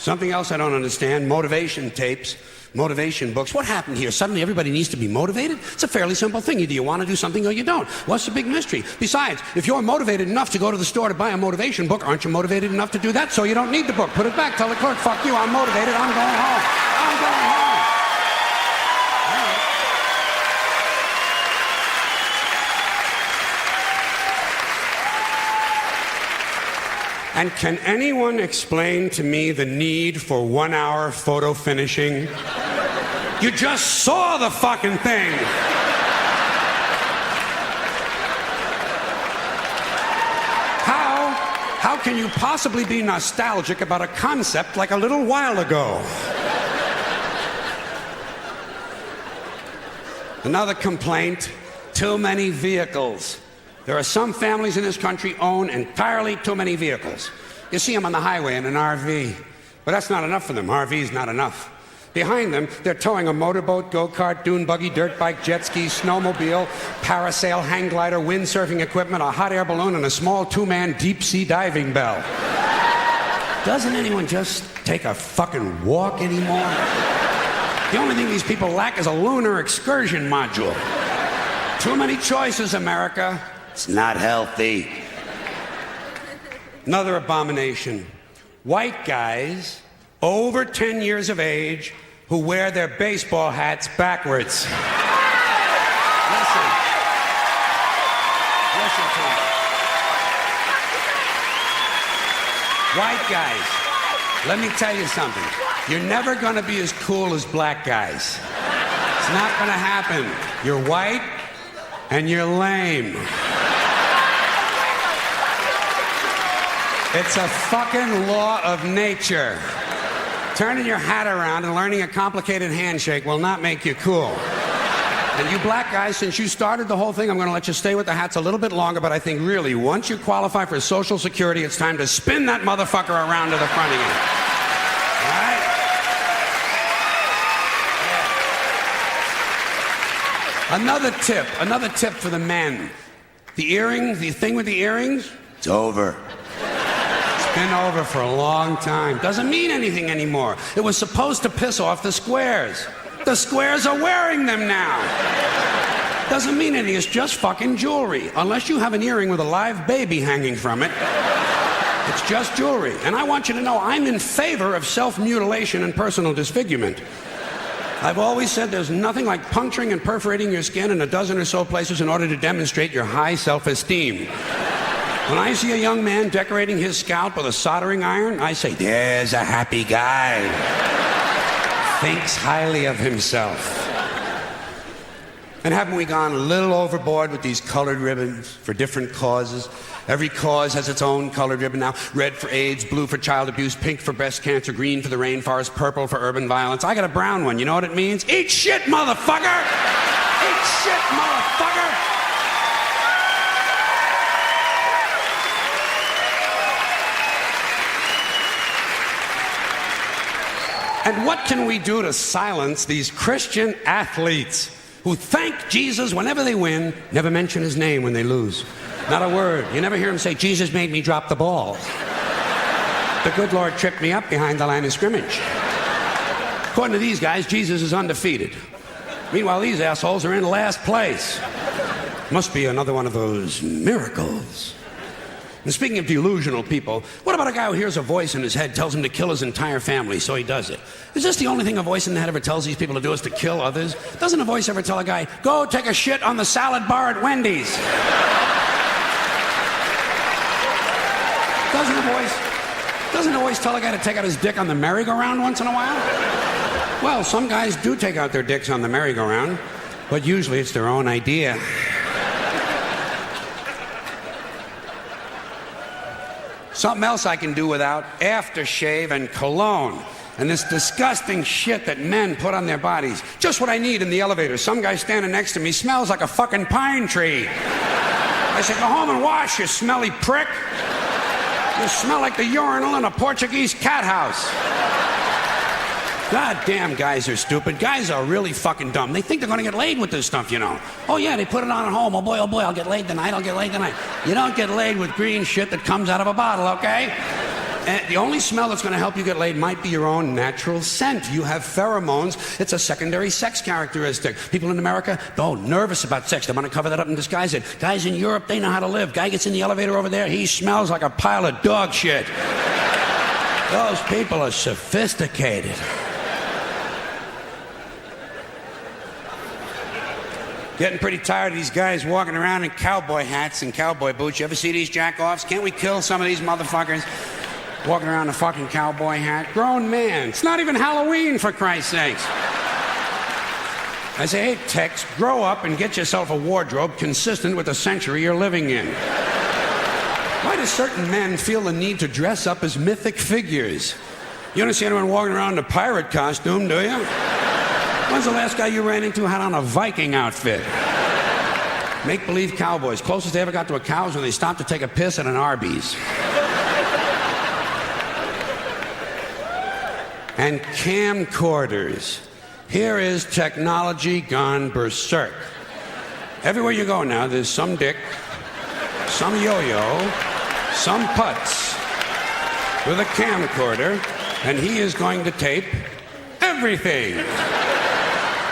Something else I don't understand, motivation tapes, motivation books. What happened here? Suddenly everybody needs to be motivated? It's a fairly simple thing. Either you want to do something or you don't. What's the big mystery? Besides, if you're motivated enough to go to the store to buy a motivation book, aren't you motivated enough to do that? So you don't need the book. Put it back. Tell the clerk, fuck you, I'm motivated. I'm going home. I'm going home. And can anyone explain to me the need for 1 hour photo finishing? You just saw the fucking thing. How can you possibly be nostalgic about a concept like a little while ago? Another complaint, too many vehicles. There are some families in this country own entirely too many vehicles. You see them on the highway in an RV. But that's not enough for them. RV's not enough. Behind them, they're towing a motorboat, go-kart, dune buggy, dirt bike, jet ski, snowmobile, parasail, hang glider, windsurfing equipment, a hot air balloon, and a small two-man deep-sea diving bell. Doesn't anyone just take a fucking walk anymore? The only thing these people lack is a lunar excursion module. Too many choices, America. It's not healthy. Another abomination. White guys over 10 years of age who wear their baseball hats backwards. Listen. Listen to me. White guys, let me tell you something. You're never going to be as cool as black guys. It's not going to happen. You're white and you're lame. It's a fucking law of nature. Turning your hat around and learning a complicated handshake will not make you cool. And you black guys, since you started the whole thing, I'm going to let you stay with the hats a little bit longer, but I think really, once you qualify for Social Security, it's time to spin that motherfucker around to the front again. All right? Another tip for the men. The earrings, the thing with the earrings, it's over. Been over for a long time. Doesn't mean anything anymore. It was supposed to piss off the squares. The squares are wearing them now. Doesn't mean anything. It's just fucking jewelry. Unless you have an earring with a live baby hanging from it, it's just jewelry. And I want you to know I'm in favor of self-mutilation and personal disfigurement. I've always said there's nothing like puncturing and perforating your skin in a dozen or so places in order to demonstrate your high self-esteem. When I see a young man decorating his scalp with a soldering iron, I say, there's a happy guy. Thinks highly of himself. And haven't we gone a little overboard with these colored ribbons for different causes? Every cause has its own colored ribbon now. Red for AIDS, blue for child abuse, pink for breast cancer, green for the rainforest, purple for urban violence. I got a brown one. You know what it means? Eat shit, motherfucker! Eat shit, motherfucker! And what can we do to silence these Christian athletes who thank Jesus whenever they win, never mention his name when they lose? Not a word. You never hear him say, Jesus made me drop the ball. The good Lord tripped me up behind the line of scrimmage. According to these guys, Jesus is undefeated. Meanwhile, these assholes are in last place. Must be another one of those miracles. And speaking of delusional people, what about a guy who hears a voice in his head tells him to kill his entire family, so he does it? Is this the only thing a voice in the head ever tells these people to do is to kill others? Doesn't a voice ever tell a guy, go take a shit on the salad bar at Wendy's? Doesn't a voice tell a guy to take out his dick on the merry-go-round once in a while? Well, some guys do take out their dicks on the merry-go-round, but usually it's their own idea. Something else I can do without, aftershave and cologne. And this disgusting shit that men put on their bodies. Just what I need in the elevator. Some guy standing next to me smells like a fucking pine tree. I say, go home and wash, you smelly prick. You smell like the urinal in a Portuguese cat house. God damn, guys are stupid. Guys are really fucking dumb. They think they're going to get laid with this stuff, you know. Oh, yeah, they put it on at home. Oh, boy, I'll get laid tonight. You don't get laid with green shit that comes out of a bottle, okay? And the only smell that's going to help you get laid might be your own natural scent. You have pheromones. It's a secondary sex characteristic. People in America, nervous about sex. They want to cover that up and disguise it. Guys in Europe, they know how to live. Guy gets in the elevator over there, he smells like a pile of dog shit. Those people are sophisticated. Getting pretty tired of these guys walking around in cowboy hats and cowboy boots. You ever see these jack-offs? Can't we kill some of these motherfuckers walking around in a fucking cowboy hat? Grown man. It's not even Halloween, for Christ's sakes. I say, hey, Tex, grow up and get yourself a wardrobe consistent with the century you're living in. Why do certain men feel the need to dress up as mythic figures? You don't see anyone walking around in a pirate costume, do you? When's the last guy you ran into who had on a Viking outfit? Make-believe cowboys. Closest they ever got to a cow is when they stopped to take a piss at an Arby's. And camcorders. Here is technology gone berserk. Everywhere you go now, there's some dick, some yo-yo, some putz with a camcorder, and he is going to tape everything.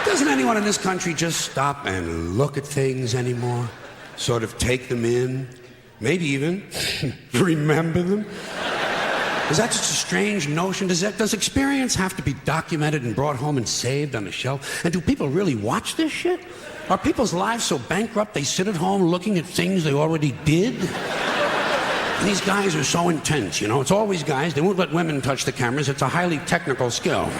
Doesn't anyone in this country just stop and look at things anymore? Sort of take them in? Maybe even remember them? Is that just a strange notion? Does experience have to be documented and brought home and saved on a shelf? And do people really watch this shit? Are people's lives so bankrupt they sit at home looking at things they already did? And these guys are so intense, you know? It's always guys. They won't let women touch the cameras. It's a highly technical skill.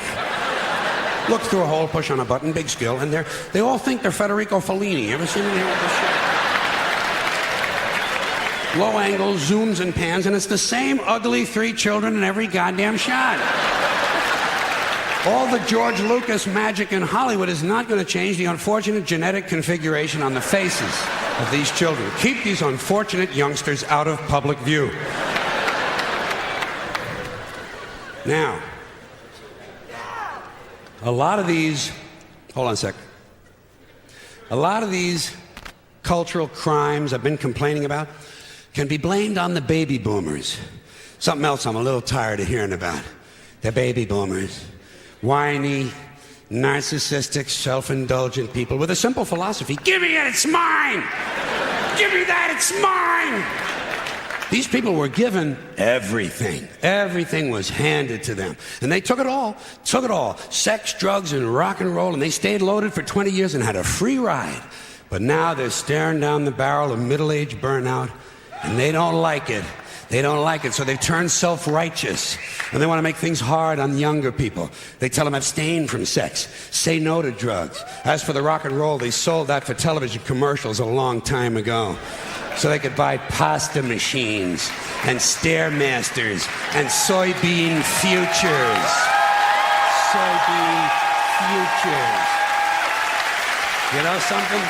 Look through a hole, push on a button, big skill, and they all think they're Federico Fellini. You ever seen him here with this shit? Low angles, zooms and pans, and it's the same ugly 3 children in every goddamn shot. All the George Lucas magic in Hollywood is not going to change the unfortunate genetic configuration on the faces of these children. Keep these unfortunate youngsters out of public view. Now, a lot of these cultural crimes I've been complaining about can be blamed on the baby boomers. Something else I'm a little tired of hearing about. The baby boomers. Whiny, narcissistic, self-indulgent people with a simple philosophy. Give me it, it's mine! Give me that, it's mine! These people were given everything. Everything was handed to them. And they took it all. Sex, drugs, and rock and roll, and they stayed loaded for 20 years and had a free ride. But now they're staring down the barrel of middle-age burnout, and they don't like it. They don't like it, so they've turned self-righteous. And they want to make things hard on younger people. They tell them abstain from sex, say no to drugs. As for the rock and roll, they sold that for television commercials a long time ago. So they could buy pasta machines and Stairmasters and soybean futures. Soybean futures. You know something?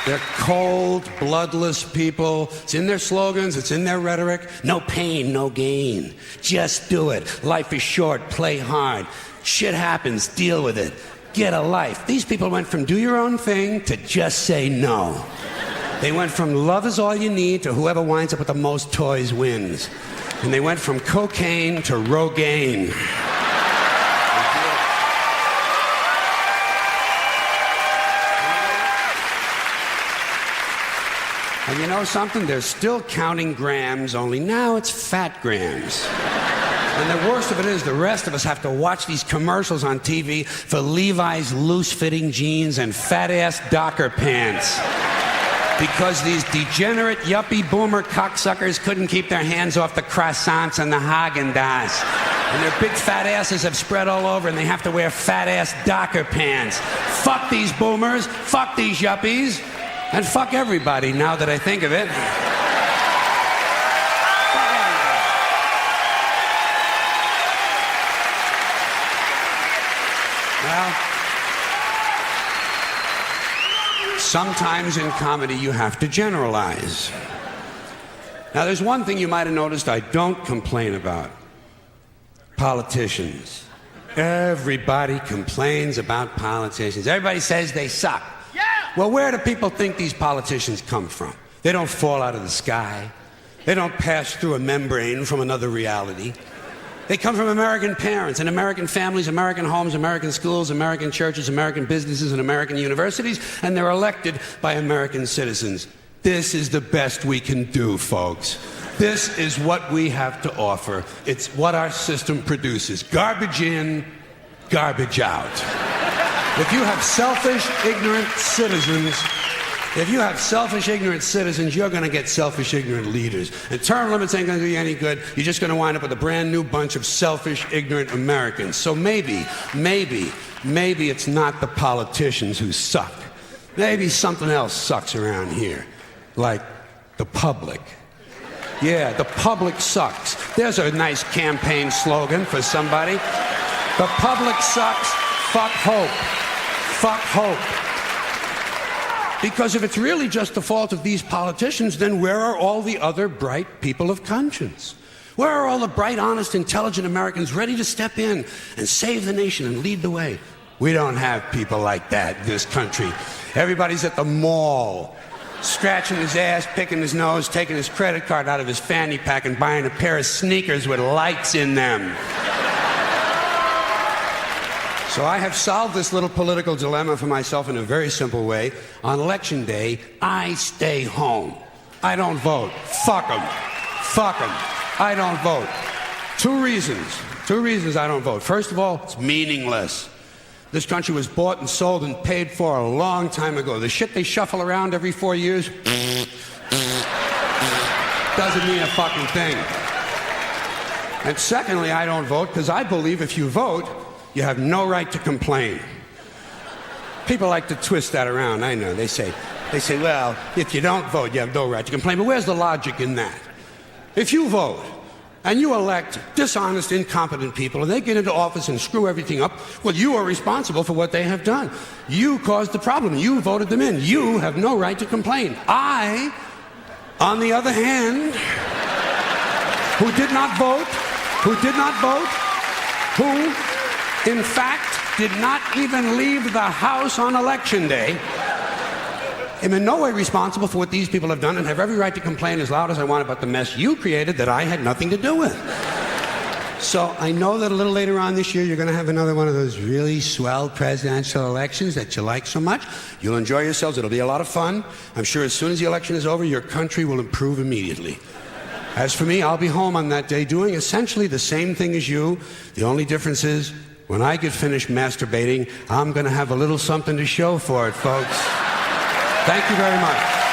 They're cold, bloodless people. It's in their slogans, it's in their rhetoric. No pain, no gain. Just do it. Life is short, play hard. Shit happens, deal with it. Get a life. These people went from do your own thing to just say no. They went from love is all you need to whoever winds up with the most toys wins. And they went from cocaine to Rogaine. And you know something? They're still counting grams, only now it's fat grams. And the worst of it is the rest of us have to watch these commercials on TV for Levi's loose-fitting jeans and fat-ass Docker pants. Because these degenerate yuppie boomer cocksuckers couldn't keep their hands off the croissants and the Haagen-Dazs. And their big fat asses have spread all over and they have to wear fat-ass Docker pants. Fuck these boomers, fuck these yuppies, and fuck everybody now that I think of it. Well, sometimes in comedy you have to generalize. Now there's one thing you might have noticed I don't complain about. Politicians. Everybody complains about politicians. Everybody says they suck. Well, where do people think these politicians come from? They don't fall out of the sky. They don't pass through a membrane from another reality. They come from American parents and American families, American homes, American schools, American churches, American businesses, and American universities, and they're elected by American citizens. This is the best we can do, folks. This is what we have to offer. It's what our system produces. Garbage in, garbage out. If you have selfish, ignorant citizens, you're going to get selfish, ignorant leaders. And term limits ain't going to do you any good. You're just going to wind up with a brand new bunch of selfish, ignorant Americans. So maybe it's not the politicians who suck. Maybe something else sucks around here. Like the public. Yeah, the public sucks. There's a nice campaign slogan for somebody. The public sucks. Fuck hope. Fuck hope. Because if it's really just the fault of these politicians, then where are all the other bright people of conscience? Where are all the bright, honest, intelligent Americans ready to step in and save the nation and lead the way? We don't have people like that in this country. Everybody's at the mall, scratching his ass, picking his nose, taking his credit card out of his fanny pack and buying a pair of sneakers with lights in them. So I have solved this little political dilemma for myself in a very simple way. On election day, I stay home. I don't vote. Fuck them. Fuck them. I don't vote. Two reasons I don't vote. First of all, it's meaningless. This country was bought and sold and paid for a long time ago. The shit they shuffle around every 4 years doesn't mean a fucking thing. And secondly, I don't vote because I believe if you vote, you have no right to complain. People like to twist that around, I know. They say, well, if you don't vote, you have no right to complain. But where's the logic in that? If you vote and you elect dishonest, incompetent people and they get into office and screw everything up, well, you are responsible for what they have done. You caused the problem. You voted them in. You have no right to complain. I, on the other hand, who did not vote, who in fact did not even leave the house on election day, am in no way responsible for what these people have done and have every right to complain as loud as I want about the mess you created that I had nothing to do with. So I know that a little later on this year you're going to have another one of those really swell presidential elections that you like so much. You'll enjoy yourselves. It'll be a lot of fun. I'm sure as soon as the election is over, your country will improve immediately. As for me, I'll be home on that day doing essentially the same thing as you. The only difference is when I get finished masturbating, I'm going to have a little something to show for it, folks. Thank you very much.